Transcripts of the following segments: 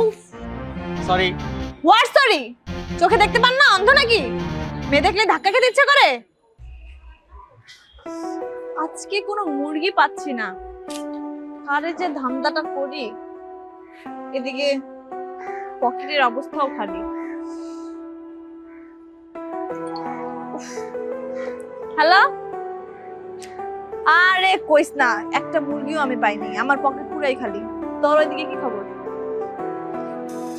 উফ, sorry. What sorry? চোখে দেখতে পান না, অন্ধ নাকি? মেয়ে দেখলে ধাক্কা খেতে ইচ্ছে করে? আজকে কোনো মুরগি পাচ্ছি না, কারে যে ধান্দাটা করি। এদিকে পকেটের অবস্থাও খালি। হ্যালো, আরে কইস না, একটা মুরগিও আমি পাইনি, আমার পকেট পুরাই খালি। তোর ওইদিকে কি খবর?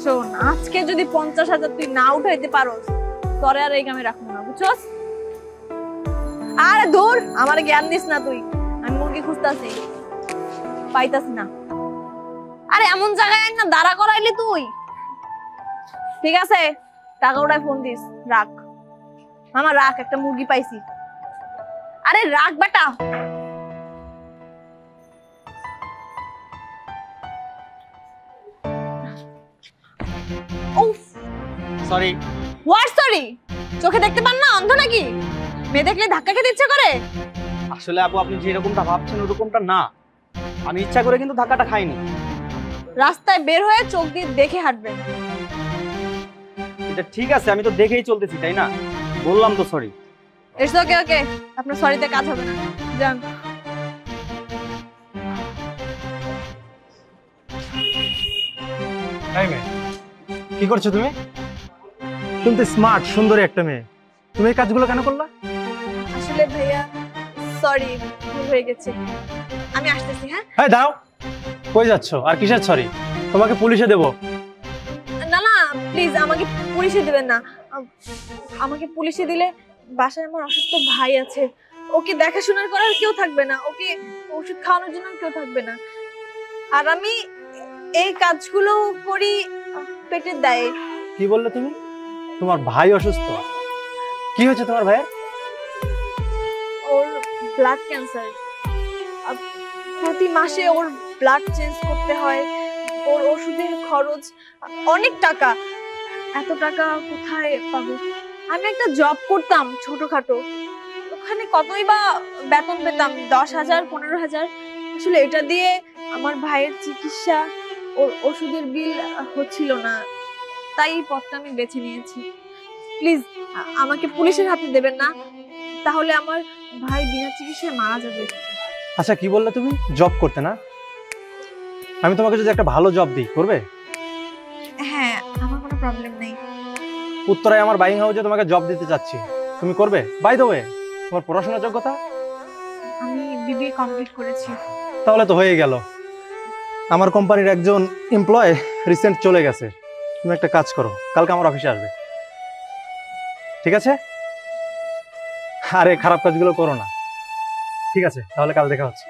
শোন, আজকে যদি 50,000 তুই না উঠাইতে পারোস, তোরে আর এই গ্রামে রাখবো না, বুঝছস? আরে দূর, আমার জ্ঞান দিস না তুই। আমি মুরগি খুঁজতাছি, পাইতাছি না। আরে এমন জায়গায় না দাঁড়া করাইলি তুই। ঠিক আছে, টাকা উঠায় ফোন দিস, রাখ। আমার রাখ, একটা মুরগি পাইছি। আরে রাখ বেটা। উফ, সরি। What sorry? চোখে দেখতে পান না, অন্ধ নাকি? মেয়ে দেখলে ধাক্কা খেতে ইচ্ছে করে? আসলে আপু, আপনি যেরকমটা ভাবছেন ওরকমটা না। আমি ইচ্ছা করে কিন্তু ধাক্কাটা খাইনি। রাস্তায় বের হয়ে চোখ দিয়ে দেখে হাঁটবেন। এটা ঠিক আছে, আমি তো দেখেই চলতেছি, তাই না? বললাম তো সরি। ইটস ওকে, ওকে, আপনার সরিতে কাজ হবে না, যান। এই মেয়ে, কি করছো তুমি? তুমি তো স্মার্ট সুন্দরী একটা মেয়ে, তুমি এই কাজগুলো কেন করলা? আসলে ভাইয়া, সরি, ভুল হয়ে গেছে। আমি আসতেছি। হ্যাঁ, হ্যাঁ দাও। কই যাচ্ছ? আর কিসের সরি? তোমাকে পুলিশে দেবো। না না, প্লিজ আমাকে পুলিশে দিবেন না। আমাকে পুলিশে দিলে বাসায় আমার অসুস্থ ভাই আছে, ওকে দেখাশোনা করার কেউ থাকবে না, ওকে ওষুধ খাওয়ানোর জন্য কেউ থাকবে না। আর আমি এই কাজগুলো করি পেটের দায়ে। কি বললে তুমি? তোমার ভাই অসুস্থ? কি হয়েছে তোমার ভাইয়ের? ওর ব্লাড ক্যান্সার। প্রতি মাসে ওর ব্লাড চেঞ্জ করতে হয়, ওর ওষুধের খরচ অনেক টাকা। এত টাকা কোথায় পাবো? আমি একটা জব করতাম ছোটখাটো, ওখানে কতই বা বেতন পেতাম, 10,000 15,000। আসলে এটা দিয়ে আমার ভাইয়ের চিকিৎসা, ওর ওষুধের বিল হচ্ছিল না, তাই এই পথটা আমি বেছে নিয়েছি। প্লিজ আমাকে পুলিশের হাতে দেবেন না, তাহলে আমার ভাই বিনা চিকিৎসায় মারা যাবে। আচ্ছা, কি বললে তুমি? জব করতে না? আমি তোমাকে যদি একটা ভালো জব দিই, করবে? হ্যাঁ, আমার কোনো প্রবলেম নেই। উত্তরায় আমার বাইং হাউসে তোমাকে জব দিতে চাচ্ছি, তুমি করবে? বাই দ্য ওয়ে, তোমার পড়াশোনার যোগ্যতা? আমি বিবিএ কমপ্লিট করেছি। তাহলে তো হয়ে গেল। আমার কোম্পানির একজন এমপ্লয় রিসেন্ট চলে গেছে। তুমি একটা কাজ করো, কালকে আমার অফিসে আসবে, ঠিক আছে? আরে খারাপ কাজগুলো করো না। ঠিক আছে, তাহলে কাল দেখা হচ্ছে।